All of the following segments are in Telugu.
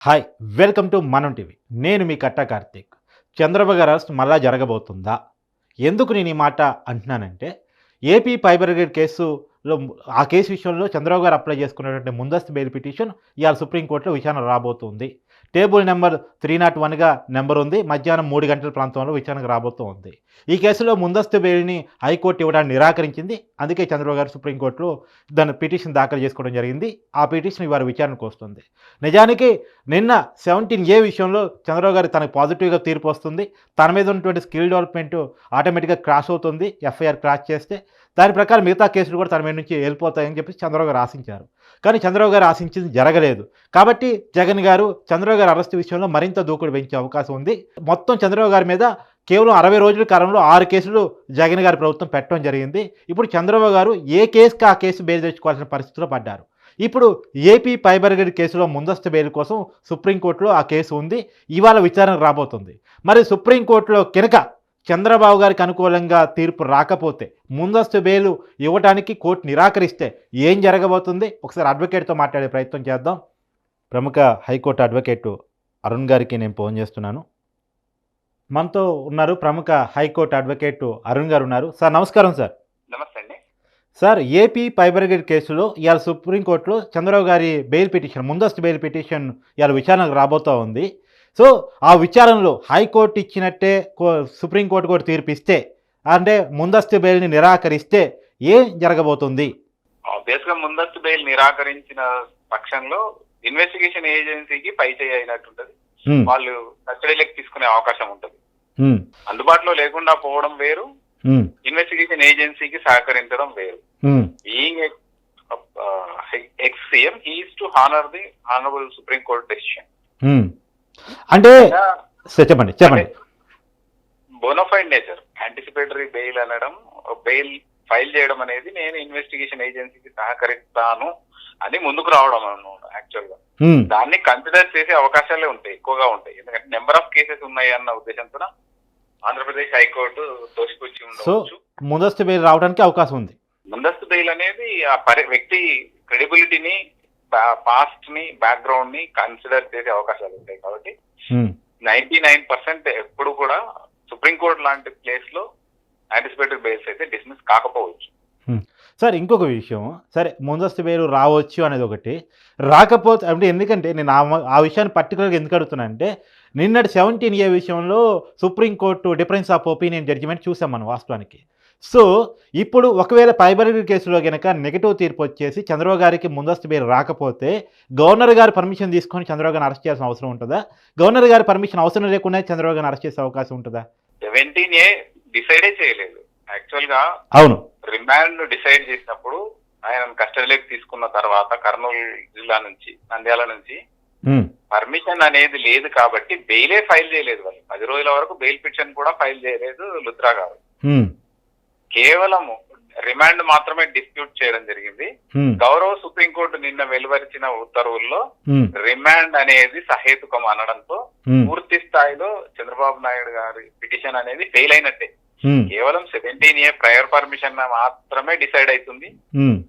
హాయ్ వెల్కమ్ టు మనం టీవీ. నేను మీ కట్టా కార్తీక్. చంద్రబాబు గారి అరెస్ట్ మళ్ళా జరగబోతుందా? ఎందుకు నేను ఈ మాట అంటున్నానంటే, ఏపీ ఫైబర్ గ్రిడ్ కేసులో ఆ కేసు విషయంలో చంద్రబాబు గారు అప్లై చేసుకున్నటువంటి ముందస్తు బెయిల్ పిటిషన్ ఇవాళ సుప్రీంకోర్టులో విచారణ రాబోతుంది. టేబుల్ నెంబర్ 301గా నెంబర్ ఉంది. మధ్యాహ్నం 3 గంటల ప్రాంతంలో విచారణకు రాబోతుంది. ఈ కేసులో ముందస్తు బెయిల్‌ని హైకోర్టు ఇవ్వడానికి నిరాకరించింది. అందుకే చంద్రబాబు గారు సుప్రీంకోర్టులో దాని పిటిషన్ దాఖలు చేసుకోవడం జరిగింది. ఆ పిటిషన్ ఇవాళ విచారణకు వస్తుంది. నిజానికి నిన్న 17A విషయంలో చంద్రబాబు గారు తనకు పాజిటివ్‌గా తీర్పు వస్తుంది. తన మీద ఉన్నటువంటి స్కిల్ డెవలప్‌మెంట్ ఆటోమేటిక్‌గా క్రాష్ అవుతుంది. ఎఫ్ఐఆర్ క్రాష్ చేస్తే. దాని ప్రకారం మిగతా కేసులు కూడా తన మీద నుంచి వెళ్ళిపోతాయని చెప్పేసి చంద్రబాబు గారు ఆశించారు. కానీ చంద్రబాబు గారు ఆశించింది జరగలేదు. కాబట్టి జగన్ గారు చంద్రబాబు గారి అరెస్ట్ విషయంలో మరింత దూకుడు పెంచే అవకాశం ఉంది. మొత్తం చంద్రబాబు గారి మీద కేవలం 60 రోజుల కాలంలో 6 కేసులు జగన్ గారి ప్రభుత్వం పెట్టడం జరిగింది. ఇప్పుడు చంద్రబాబు గారు ఏ కేసుకి ఆ కేసు బెయిల్ తెచ్చుకోవాల్సిన పరిస్థితిలో పడ్డారు. ఇప్పుడు ఏపీ ఫైబర్ గ్రిడ్ కేసులో ముందస్తు బెయిల్ కోసం సుప్రీంకోర్టులో ఆ కేసు ఉంది. ఇవాళ విచారణకు రాబోతుంది. మరి సుప్రీంకోర్టులో కినక చంద్రబాబు గారికి అనుకూలంగా తీర్పు రాకపోతే, ముందస్తు బెయిల్ ఇవ్వడానికి కోర్టు నిరాకరిస్తే ఏం జరగబోతుంది? ఒకసారి అడ్వకేట్‌తో మాట్లాడే ప్రయత్నం చేద్దాం. ప్రముఖ హైకోర్టు అడ్వకేటు అరుణ్ గారికి నేను ఫోన్ చేస్తున్నాను. మనతో ఉన్నారు ప్రముఖ హైకోర్టు అడ్వకేటు అరుణ్ గారు ఉన్నారు. సార్ నమస్కారం సార్. నమస్తే అండి. సార్ ఏపీ ఫైబర్ గ్రిడ్ కేసులో ఇవాళ సుప్రీంకోర్టులో చంద్రబాబు గారి బెయిల్ పిటిషన్, ముందస్తు బెయిల్ పిటిషన్ ఇవాళ విచారణకు రాబోతూ ఉంది. సో ఆ విచారణలో హైకోర్టు ఇచ్చినట్టే సుప్రీంకోర్టు కూడా తీర్పు ఇస్తే, అంటే ముందస్తు బెయిల్ని నిరాకరిస్తే ఏం జరగబోతుంది? ఆబ్వియస్‌గా ముందస్తు బెయిల్ నిరాకరించిన పక్షంలో ఇన్వెస్టిగేషన్ ఏజెన్సీకి పై చేయి అయినట్టుంటది. వాళ్ళు కస్టడీలోకి తీసుకునే అవకాశం ఉంటది. అందుబాటులో లేకుండా పోవడం వేరు, ఇన్వెస్టిగేషన్ ఏజెన్సీకి సహకరించడం వేరు. Being ex CM he is to honour the honourable supreme court decision. అంటే చెప్పండి చెప్పండి. బోనఫైడ్ నేచర్ యాంటిసిపేటరీ బెయిల్ అనడం, బెయిల్ ఫైల్ చేయడం అనేది నేను ఇన్వెస్టిగేషన్ ఏజెన్సీకి సహకరిస్తాను అని ముందుకు రావడం అన్నమాట. యాక్చువల్ గా దాన్ని కన్సిడర్ చేసే అవకాశాలే ఉంటాయి, ఎక్కువగా ఉంటాయి. ఎందుకంటే నెంబర్ ఆఫ్ కేసెస్ ఉన్నాయి అన్న ఉద్దేశంతో ఆంధ్రప్రదేశ్ హైకోర్టు తోసిపుచ్చి ఉండవచ్చు. ముందస్తు బెయిల్ రావడానికి అవకాశం ఉంది. ముందస్తు బెయిల్ అనేది ఆ వ్యక్తి క్రెడిబిలిటీని, పాస్ట్ ని, బ్యాక్గ్రౌండ్ ని కన్సిడర్ చేసే అవకాశాలు ఉంటాయి. కాబట్టి 99% ఎప్పుడు కూడా సుప్రీంకోర్టు లాంటి ప్లేస్ లో యాంటిసిపేటరీ బెయిల్స్ అయితే డిస్మిస్ కాకపోవచ్చు. సార్ ఇంకొక విషయం, సరే ముందస్తు బెయిల్ రావచ్చు అనేది ఒకటి, రాకపోతే అంటే ఎందుకంటే నేను ఆ విషయాన్ని పర్టికులర్గా ఎందుకు అడుగుతున్నానంటే, నిన్నటి 17A విషయంలో supreme court difference of opinion judgement చూసాం మనం వాస్తవానికి. సో ఇప్పుడు ఒకవేళ ఫైబర్ గ్రిడ్ కేసులో కనుక నెగిటివ్ తీర్పు వచ్చేసి చంద్రబాబు గారికి ముందస్తు బెయిల్ రాకపోతే, గవర్నర్ గారి పర్మిషన్ తీసుకొని చంద్రబాబు గారిని అరెస్ట్ చేయాల్సిన అవసరం ఉంటుందా? గవర్నర్ గారి పర్మిషన్ అవసరం లేకుండా చంద్రబాబు గారిని అరెస్ట్ చేసే అవకాశం ఉంటుందా? 17A డిసైడే చేయలేదు యాక్చువల్ గా. అవును, రిమాండ్ డిసైడ్ చేసినప్పుడు ఆయన కస్టడీలోకి తీసుకున్న తర్వాత కర్నూలు జిల్లా నుంచి, నంద్యాల నుంచి పర్మిషన్ అనేది లేదు కాబట్టి బెయిలే ఫైల్ చేయలేదు. వాళ్ళు 10 రోజుల వరకు బెయిల్ పిటిషన్ కూడా ఫైల్ చేయలేదు లుత్రా గారు. కేవలం రిమాండ్ మాత్రమే డిస్ప్యూట్ చేయడం జరిగింది. గౌరవ సుప్రీంకోర్టు నిన్న వెలువరిచిన ఉత్తర్వుల్లో రిమాండ్ అనేది సహేతుకం అనడంతో పూర్తి స్థాయిలో చంద్రబాబు నాయుడు గారి పిటిషన్ అనేది ఫెయిల్ అయినట్టే. కేవలం 17A ప్రయర్ పర్మిషన్ మాత్రమే డిసైడ్ అవుతుంది.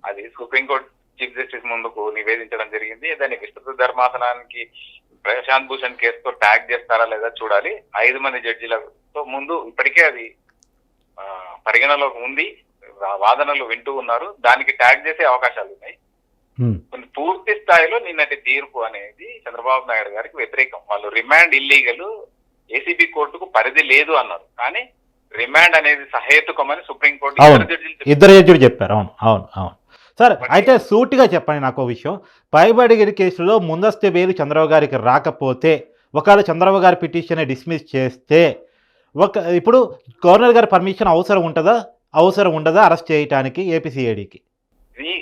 అది సుప్రీంకోర్టు చీఫ్ జస్టిస్ ముందుకు నివేదించడం జరిగింది. దాన్ని విస్తృత ధర్మాసనానికి ప్రశాంత్ భూషణ్ కేసుతో ట్యాగ్ చేస్తారా లేదా చూడాలి. 5 మంది జడ్జిలతో ముందు ఇప్పటికే అది పరిగణలో ఉంది, వాదనలు వింటూ ఉన్నారు. దానికి ట్యాగ్ చేసే అవకాశాలు ఉన్నాయి. పూర్తి స్థాయిలో నిన్నటి తీర్పు అనేది చంద్రబాబు నాయుడు గారికి వ్యతిరేకం. వాళ్ళు రిమాండ్ ఇల్లీగల్, ఏసీబీ కోర్టుకు పరిధి లేదు అన్నారు. కానీ రిమాండ్ అనేది సహేతుకమని సుప్రీంకోర్టు ఇద్దరు జడ్జిలు చెప్పారు. అవును అవును అవును సార్. అయితే సూటిగా చెప్పండి నాకు విషయం, ఫైబర్ గ్రిడ్ కేసులో ముందస్తు బెయిల్ చంద్రబాబు గారికి రాకపోతే, ఒకవేళ చంద్రబాబు గారి పిటిషన్ డిస్మిస్ చేస్తే, ఇప్పుడు గవర్నర్ గారి పర్మిషన్ అవసరం ఉంటుందా, అవసరం ఉండదా అరెస్ట్ చేయడానికి ఏపీసీఐడికి? ఇది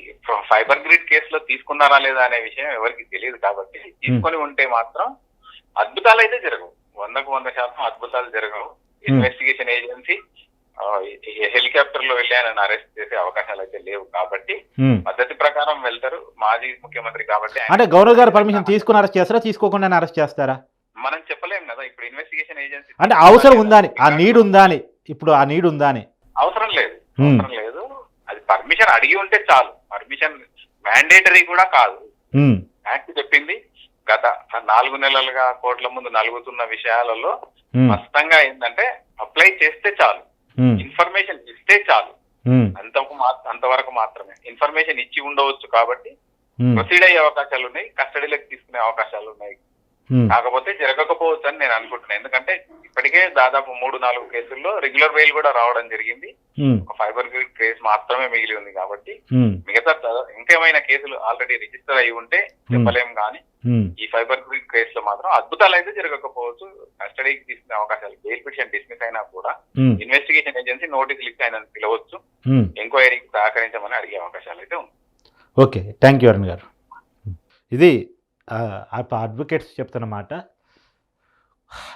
ఫైబర్ గ్రిడ్ కేసులో తీసుకున్నారా లేదా అనే విషయం ఎవరికి తెలియదు. కాబట్టి తీసుకొని ఉంటే మాత్రం అద్భుతాలు అయితే జరగవు, 100% అద్భుతాలు జరగవు. ఇన్వెస్టిగేషన్ ఏజెన్సీ హెలికాప్టర్ లో వెళ్ళి ఆయన అరెస్ట్ చేసే అవకాశాలు అయితే లేవు. కాబట్టి పద్ధతి ప్రకారం వెళ్తారు. మాజీ ముఖ్యమంత్రి కాబట్టి అంటే గవర్నర్ గారి పర్మిషన్ తీసుకుని అరెస్ట్ చేస్తారా, తీసుకోకుండా అరెస్ట్ చేస్తారా? మనం చెప్పలేం కదా. ఇప్పుడు ఇన్వెస్టిగేషన్ ఏజెన్సీ అంటే అవసరం ఉందా అని, ఆ నీడ్ ఉందా అని, ఇప్పుడు ఆ నీడ్ ఉందా అని అవసరం లేదు. అది పర్మిషన్ అడిగి ఉంటే చాలు. పర్మిషన్ మ్యాండేటరీ కూడా కాదు. యాక్ట్ చెప్పింది గత 4 నెలలుగా కోర్టుల ముందు నలుగుతున్న విషయాలలో స్పష్టంగా ఏంటంటే అప్లై చేస్తే చాలు, ఇన్ఫర్మేషన్ ఇస్తే చాలు, అంతవరకు మాత్రమే. ఇన్ఫర్మేషన్ ఇచ్చి ఉండవచ్చు కాబట్టి ప్రొసీడ్ అయ్యే అవకాశాలు ఉన్నాయి, కస్టడీలోకి తీసుకునే అవకాశాలు ఉన్నాయి. కాకపోతే జరగకపోవచ్చు అని నేను అనుకుంటున్నాను. ఎందుకంటే ఇప్పటికే దాదాపు 3-4 కేసుల్లో రెగ్యులర్ బెయిల్ కూడా రావడం జరిగింది. ఒక ఫైబర్ గ్రిడ్ కేసు మాత్రమే మిగిలి ఉంది కాబట్టి మిగతా ఇంకేమైనా కేసులు ఆల్రెడీ రిజిస్టర్ అయి ఉంటే చెప్పలేం. కానీ ఈ ఫైబర్ గ్రిడ్ కేసులో మాత్రం అద్భుతాలు అయితే జరగకపోవచ్చు. కస్టడీకి తీసుకునే అవకాశాలు, బెయిల్ పిటిషన్ డిస్మిస్ అయినా కూడా ఇన్వెస్టిగేషన్ ఏజెన్సీ నోటీసులు ఇచ్చి ఆయన పిలవచ్చు, ఎంక్వైరీకి సహకరించమని అడిగే అవకాశాలు అయితే ఉన్నాయి. ఓకే, థ్యాంక్ యూ అరుణ్ గారు. ఇది అడ్వకేట్స్ చెప్తున్నమాట.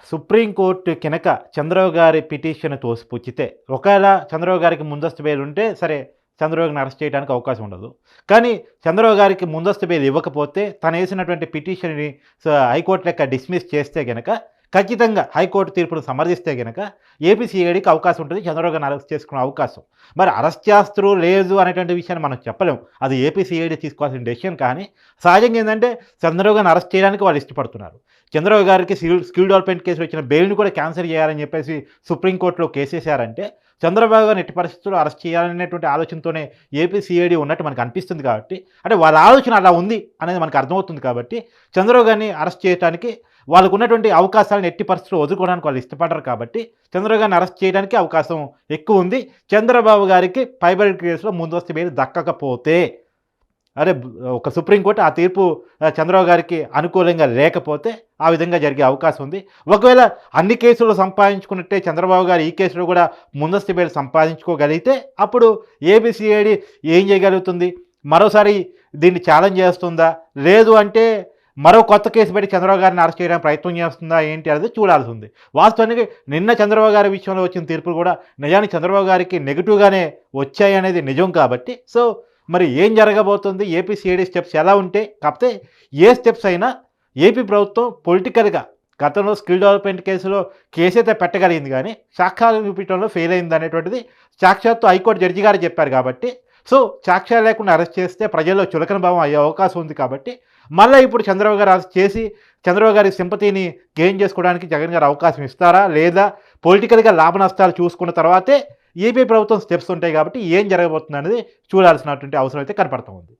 సుప్రీంకోర్టు కినక చంద్రబాబు గారి పిటిషన్ తోసిపుచ్చితే, ఒకవేళ చంద్రబాబు గారికి ముందస్తు బెయిల్ ఉంటే సరే, చంద్రబాబుని అరెస్ట్ చేయడానికి అవకాశం ఉండదు. కానీ చంద్రబాబు గారికి ముందస్తు బెయిల్ ఇవ్వకపోతే తను వేసినటువంటి పిటిషన్ని హైకోర్టు లెక్క డిస్మిస్ చేస్తే కనుక, ఖచ్చితంగా హైకోర్టు తీర్పును సమర్థిస్తే కనుక ఏపీసీఐడికి అవకాశం ఉంటుంది చంద్రబాబు గారిని అరెస్ట్ చేసుకునే అవకాశం. మరి అరెస్ట్ చేస్తారు లేదు అనేటువంటి విషయాన్ని మనం చెప్పలేము, అది ఏపీసీఐడి తీసుకోవాల్సిన డెసిషన్. కానీ సహజంగా ఏంటంటే చంద్రబాబు గారిని అరెస్ట్ చేయడానికి వాళ్ళు ఇష్టపడుతున్నారు. చంద్రబాబు గారికి స్కిల్ డెవలప్మెంట్ కేసులో వచ్చిన బెయిల్ని కూడా క్యాన్సిల్ చేయాలని చెప్పేసి సుప్రీంకోర్టులో కేసేశారంటే చంద్రబాబు గారిని ఎట్టి పరిస్థితుల్లో అరెస్ట్ చేయాలనేటువంటి ఆలోచనతోనే ఏపీసీఐడి ఉన్నట్టు మనకు అనిపిస్తుంది. కాబట్టి అంటే వాళ్ళ ఆలోచన అలా ఉంది అనేది మనకు అర్థమవుతుంది. కాబట్టి చంద్రబాబు గారిని అరెస్ట్ చేయడానికి వాళ్ళకు ఉన్నటువంటి అవకాశాలను ఎట్టి పరిస్థితుల్లో వదులుకోవడానికి వాళ్ళు ఇష్టపడరు. కాబట్టి చంద్రబాబు గారిని అరెస్ట్ చేయడానికి అవకాశం ఎక్కువ ఉంది. చంద్రబాబు గారికి ఫైబర్ కేసులో ముందస్తు బెయిల్ దక్కకపోతే, ఒక సుప్రీంకోర్టు ఆ తీర్పు చంద్రబాబు గారికి అనుకూలంగా లేకపోతే ఆ విధంగా జరిగే అవకాశం ఉంది. ఒకవేళ అన్ని కేసులు సంపాదించుకున్నట్టే చంద్రబాబు గారు ఈ కేసులో కూడా ముందస్తు బెయిల్ సంపాదించుకోగలిగితే అప్పుడు ఏబిసిఐడి ఏం చేయగలుగుతుంది? మరోసారి దీన్ని ఛాలెంజ్ చేస్తుందా, లేదు అంటే మరో కొత్త కేసు పెట్టి చంద్రబాబు గారిని అరెస్ట్ చేయడానికి ప్రయత్నం చేస్తుందా ఏంటి అనేది చూడాల్సి ఉంది. వాస్తవానికి నిన్న చంద్రబాబు గారి విషయంలో వచ్చిన తీర్పులు కూడా నిజానికి చంద్రబాబు గారికి నెగిటివ్గానే వచ్చాయి అనేది నిజం. కాబట్టి సో మరి ఏం జరగబోతుంది, ఏపీసీఐడి స్టెప్స్ ఎలా ఉంటే, కాకపోతే ఏ స్టెప్స్ అయినా ఏపీ ప్రభుత్వం పొలిటికల్గా గతంలో స్కిల్ డెవలప్మెంట్ కేసులో కేసు అయితే పెట్టగలిగింది, కానీ సాక్ష్యాలు చూపించడంలో ఫెయిల్ అయింది అనేటువంటిది సాక్షాత్తు హైకోర్టు జడ్జి గారు చెప్పారు. కాబట్టి సో సాక్ష్యాలు లేకుండా అరెస్ట్ చేస్తే ప్రజల్లో చులకన భావం అయ్యే అవకాశం ఉంది. కాబట్టి మళ్ళీ ఇప్పుడు చంద్రబాబు గారు అరెస్ట్ చేసి చంద్రబాబు గారి సింపతిని గెయిన్ చేసుకోవడానికి జగన్ గారు అవకాశం ఇస్తారా, లేదా పొలిటికల్గా లాభ నష్టాలు చూసుకున్న తర్వాతే ఏపీ ప్రభుత్వం స్టెప్స్ ఉంటాయి. కాబట్టి ఏం జరగబోతుంది అనేది చూడాల్సినటువంటి అవసరం అయితే కనపడుతూ ఉంది.